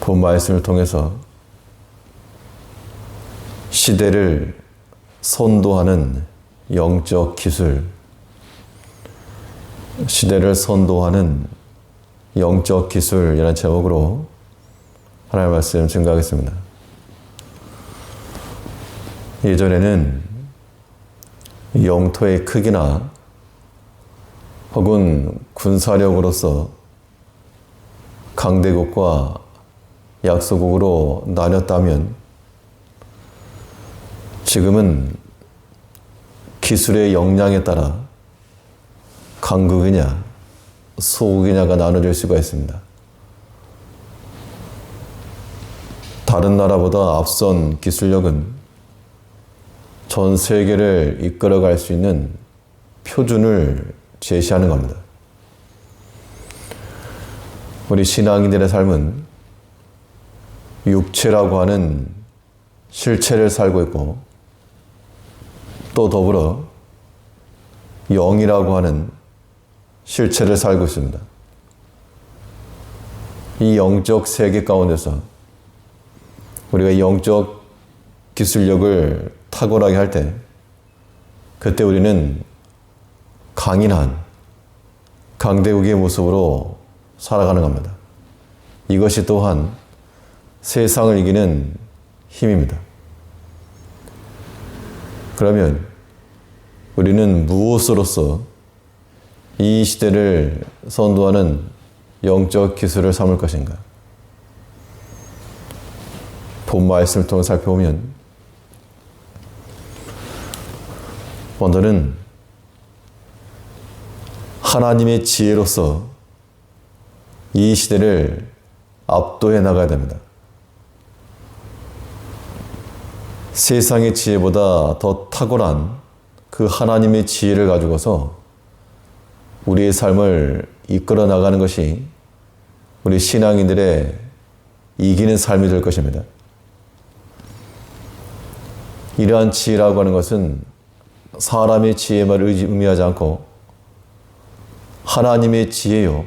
본 말씀을 통해서 시대를 선도하는 영적 기술, 시대를 선도하는 영적 기술이라는 제목으로 하나님의 말씀 증거하겠습니다. 예전에는 영토의 크기나 혹은 군사력으로서 강대국과 약소국으로 나뉘었다면 지금은 기술의 역량에 따라 강국이냐 소국이냐가 나눠질 수가 있습니다. 다른 나라보다 앞선 기술력은 전 세계를 이끌어갈 수 있는 표준을 제시하는 겁니다. 우리 신앙인들의 삶은 육체라고 하는 실체를 살고 있고 또 더불어 영이라고 하는 실체를 살고 있습니다. 이 영적 세계 가운데서 우리가 영적 기술력을 탁월하게 할 때 그때 우리는 강인한 강대국의 모습으로 살아가는 겁니다. 이것이 또한 세상을 이기는 힘입니다. 그러면 우리는 무엇으로서 이 시대를 선도하는 영적 기술을 삼을 것인가? 본 말씀을 통해 살펴보면 먼저는 하나님의 지혜로서 이 시대를 압도해 나가야 됩니다. 세상의 지혜보다 더 탁월한 그 하나님의 지혜를 가지고서 우리의 삶을 이끌어 나가는 것이 우리 신앙인들의 이기는 삶이 될 것입니다. 이러한 지혜라고 하는 것은 사람의 지혜만 의미하지 않고 하나님의 지혜요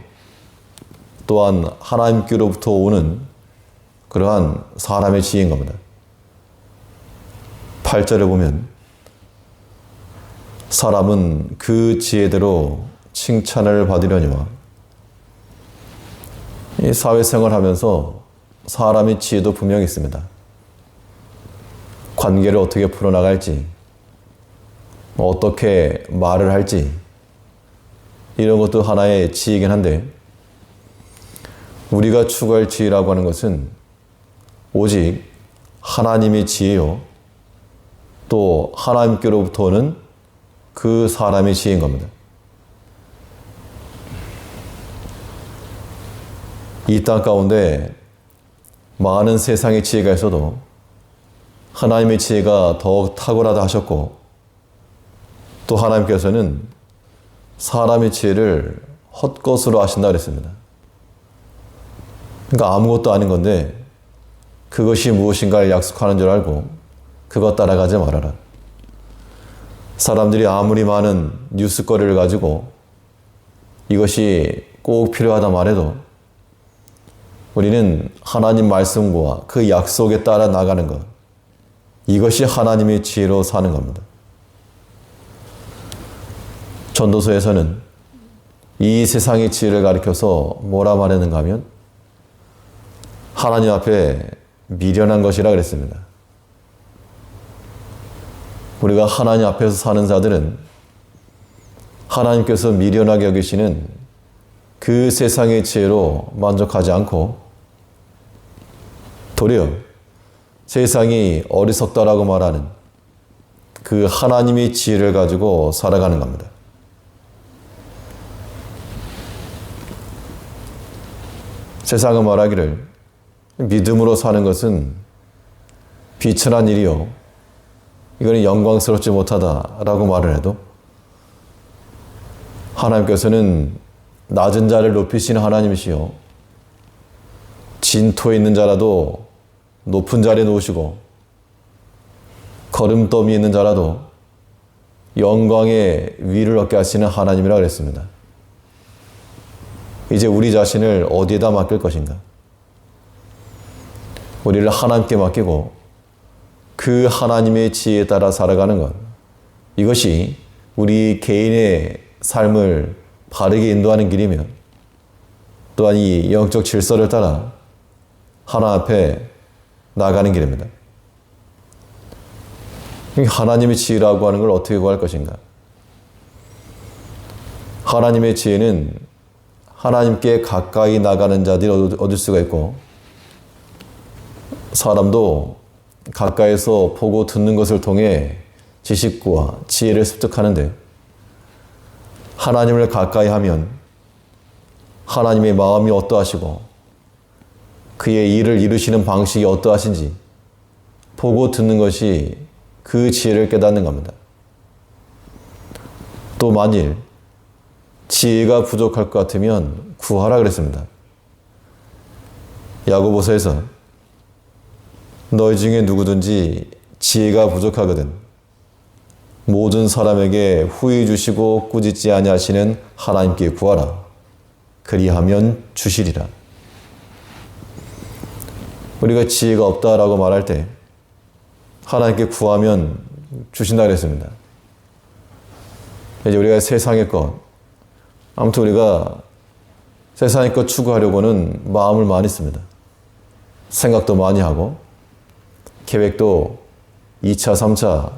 또한 하나님께로부터 오는 그러한 사람의 지혜인 겁니다. 8절에 보면 사람은 그 지혜대로 칭찬을 받으려니와 이 사회생활하면서 사람의 지혜도 분명히 있습니다. 관계를 어떻게 풀어나갈지 어떻게 말을 할지 이런 것도 하나의 지혜이긴 한데 우리가 추구할 지혜라고 하는 것은 오직 하나님의 지혜요 또 하나님께로부터 오는 그 사람의 지혜인 겁니다. 이 땅 가운데 많은 세상의 지혜가 있어도 하나님의 지혜가 더욱 탁월하다 하셨고 또 하나님께서는 사람의 지혜를 헛것으로 하신다 그랬습니다. 그러니까 아무것도 아닌 건데 그것이 무엇인가를 약속하는 줄 알고 그것 따라가지 말아라. 사람들이 아무리 많은 뉴스거리를 가지고 이것이 꼭 필요하다 말해도 우리는 하나님 말씀과 그 약속에 따라 나가는 것 이것이 하나님의 지혜로 사는 겁니다. 전도서에서는 이 세상의 지혜를 가리켜서 뭐라 말했는가 하면 하나님 앞에 미련한 것이라 그랬습니다. 우리가 하나님 앞에서 사는 자들은 하나님께서 미련하게 여기시는 그 세상의 지혜로 만족하지 않고 도리어 세상이 어리석다라고 말하는 그 하나님의 지혜를 가지고 살아가는 겁니다. 세상은 말하기를 믿음으로 사는 것은 비천한 일이요 이거는 영광스럽지 못하다라고 말을 해도 하나님께서는 낮은 자를 높이시는 하나님이시요 진토에 있는 자라도 높은 자리에 놓으시고 걸음더미에 있는 자라도 영광의 위를 얻게 하시는 하나님이라고 그랬습니다. 이제 우리 자신을 어디에다 맡길 것인가? 우리를 하나님께 맡기고 그 하나님의 지혜에 따라 살아가는 것, 이것이 우리 개인의 삶을 바르게 인도하는 길이며 또한 이 영적 질서를 따라 하나님 앞에 나아가는 길입니다. 하나님의 지혜라고 하는 걸 어떻게 구할 것인가? 하나님의 지혜는 하나님께 가까이 나가는 자들이 얻을 수가 있고, 사람도 가까이서 보고 듣는 것을 통해 지식과 지혜를 습득하는데, 하나님을 가까이 하면 하나님의 마음이 어떠하시고 그의 일을 이루시는 방식이 어떠하신지 보고 듣는 것이 그 지혜를 깨닫는 겁니다. 또 만일 지혜가 부족할 것 같으면 구하라 그랬습니다. 야고보서에서 너희 중에 누구든지 지혜가 부족하거든 모든 사람에게 후히 주시고 꾸짖지 아니하시는 하나님께 구하라. 그리하면 주시리라. 우리가 지혜가 없다라고 말할 때 하나님께 구하면 주신다 그랬습니다. 이제 우리가 세상의 것, 아무튼 우리가 세상의 것 추구하려고는 마음을 많이 씁니다. 생각도 많이 하고 계획도 2차, 3차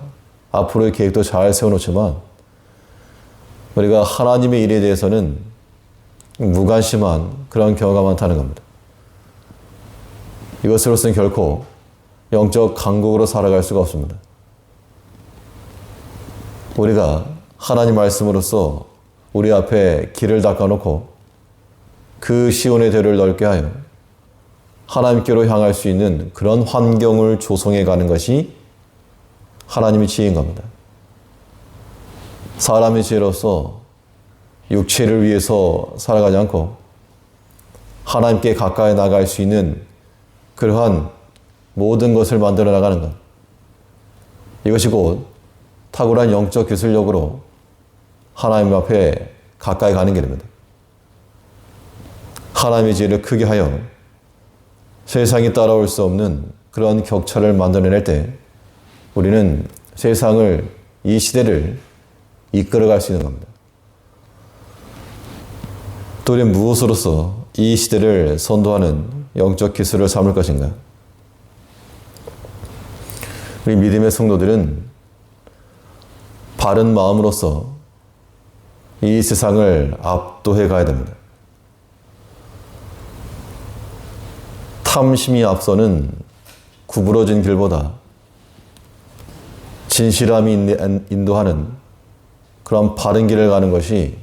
앞으로의 계획도 잘 세워놓지만 우리가 하나님의 일에 대해서는 무관심한 그런 경우가 많다는 겁니다. 이것으로서는 결코 영적 강국으로 살아갈 수가 없습니다. 우리가 하나님 말씀으로써 우리 앞에 길을 닦아놓고 그 시온의 대로를 넓게 하여 하나님께로 향할 수 있는 그런 환경을 조성해 가는 것이 하나님의 지혜인 겁니다. 사람의 지혜로서 육체를 위해서 살아가지 않고 하나님께 가까이 나갈 수 있는 그러한 모든 것을 만들어 나가는 것. 이것이 곧 탁월한 영적 기술력으로 하나님 앞에 가까이 가는 길입니다. 하나님의 지혜를 크게 하여 세상이 따라올 수 없는 그런 격차를 만들어낼 때 우리는 세상을, 이 시대를 이끌어갈 수 있는 겁니다. 또 우리는 무엇으로서 이 시대를 선도하는 영적 기술을 삼을 것인가? 우리 믿음의 성도들은 바른 마음으로서 이 세상을 압도해 가야 됩니다. 탐심이 앞서는 구부러진 길보다 진실함이 인도하는 그런 바른 길을 가는 것이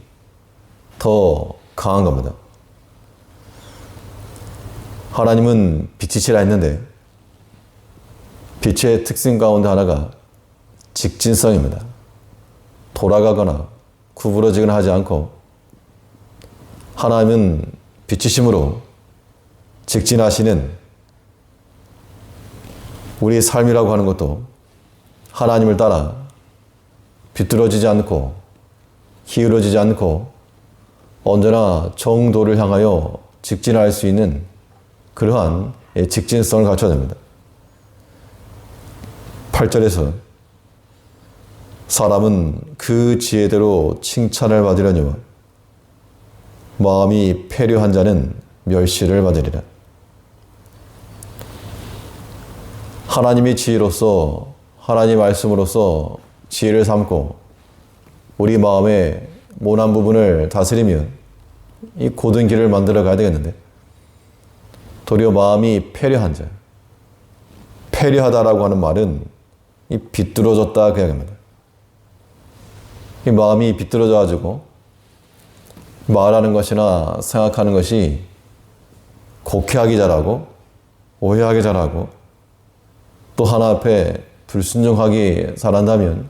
더 강한 겁니다. 하나님은 빛이시라 했는데 빛의 특징 가운데 하나가 직진성입니다. 돌아가거나 구부러지거나 하지 않고 하나님은 빛이심으로 직진하시는 우리의 삶이라고 하는 것도 하나님을 따라 비뚤어지지 않고 기울어지지 않고 언제나 정도를 향하여 직진할 수 있는 그러한 직진성을 갖춰야 됩니다. 8절에서 사람은 그 지혜대로 칭찬을 받으려니와 마음이 패류한 자는 멸시를 받으리라. 하나님의 지혜로서 하나님 말씀으로서 지혜를 삼고 우리 마음의 모난 부분을 다스리면 이 고든 길을 만들어 가야 되겠는데 도리어 마음이 패류한 자, 패류하다라고 하는 말은 이 비뚤어졌다 그 이야기입니다. 이 마음이 비뚤어져 가지고 말하는 것이나 생각하는 것이 곡해하기 잘하고 오해하기 잘하고 또 하나 앞에 불순종하게 살아간다면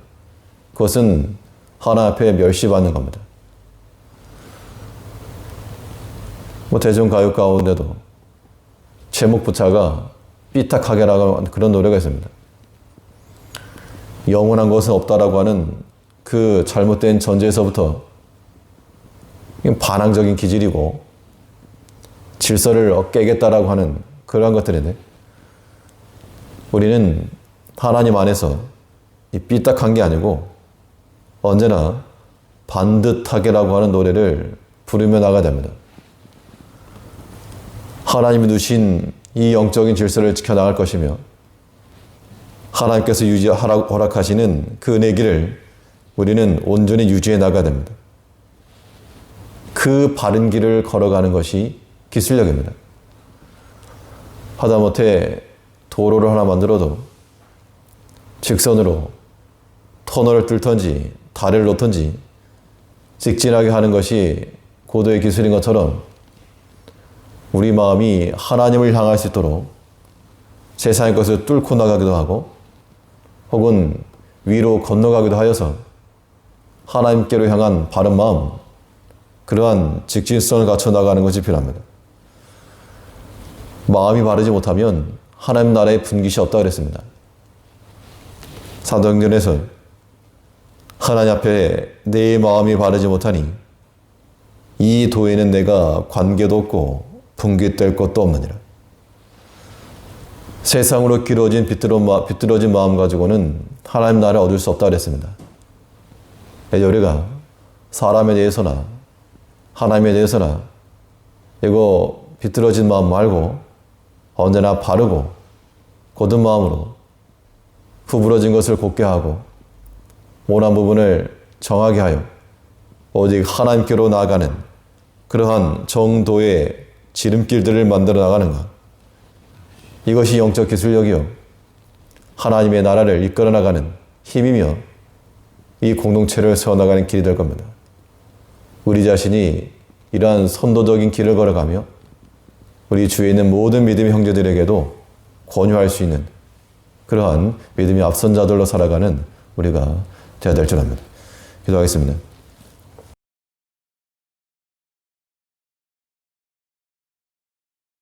그것은 하나 앞에 멸시받는 겁니다. 대중가요 가운데도 제목 부차가 삐딱하게라고 그런 노래가 있습니다. 영원한 것은 없다라고 하는 그 잘못된 전제에서부터 반항적인 기질이고 질서를 깨겠다라고 하는 그러한 것들인데 우리는 하나님 안에서 이 삐딱한 게 아니고 언제나 반듯하게라고 하는 노래를 부르며 나가야 됩니다. 하나님이 두신 이 영적인 질서를 지켜나갈 것이며 하나님께서 허락하시는 그 은혜 길을 우리는 온전히 유지해 나가야 됩니다. 그 바른 길을 걸어가는 것이 기술력입니다. 하다못해 도로를 하나 만들어도 직선으로 터널을 뚫든지 다리를 놓든지 직진하게 하는 것이 고도의 기술인 것처럼 우리 마음이 하나님을 향할 수 있도록 세상의 것을 뚫고 나가기도 하고 혹은 위로 건너가기도 하여서 하나님께로 향한 바른 마음, 그러한 직진성을 갖춰 나가는 것이 필요합니다. 마음이 바르지 못하면 하나님 나라의 분깃이 없다 그랬습니다. 사도행전에서 하나님 앞에 내 마음이 바르지 못하니 이 도에는 내가 관계도 없고 분깃될 것도 없느니라. 세상으로 길어진 비뚤어진 마음 가지고는 하나님 나라를 얻을 수 없다 그랬습니다. 우리가 사람에 대해서나 하나님에 대해서나 이거 비뚤어진 마음 말고 언제나 바르고 곧은 마음으로 구부러진 것을 곧게 하고 모난 부분을 정하게 하여 오직 하나님께로 나아가는 그러한 정도의 지름길들을 만들어 나가는 것. 이것이 영적 기술력이요 하나님의 나라를 이끌어 나가는 힘이며 이 공동체를 세워나가는 길이 될 겁니다. 우리 자신이 이러한 선도적인 길을 걸어가며 우리 주위에 있는 모든 믿음의 형제들에게도 권유할 수 있는 그러한 믿음의 앞선 자들로 살아가는 우리가 되어야 될 줄 압니다. 기도하겠습니다.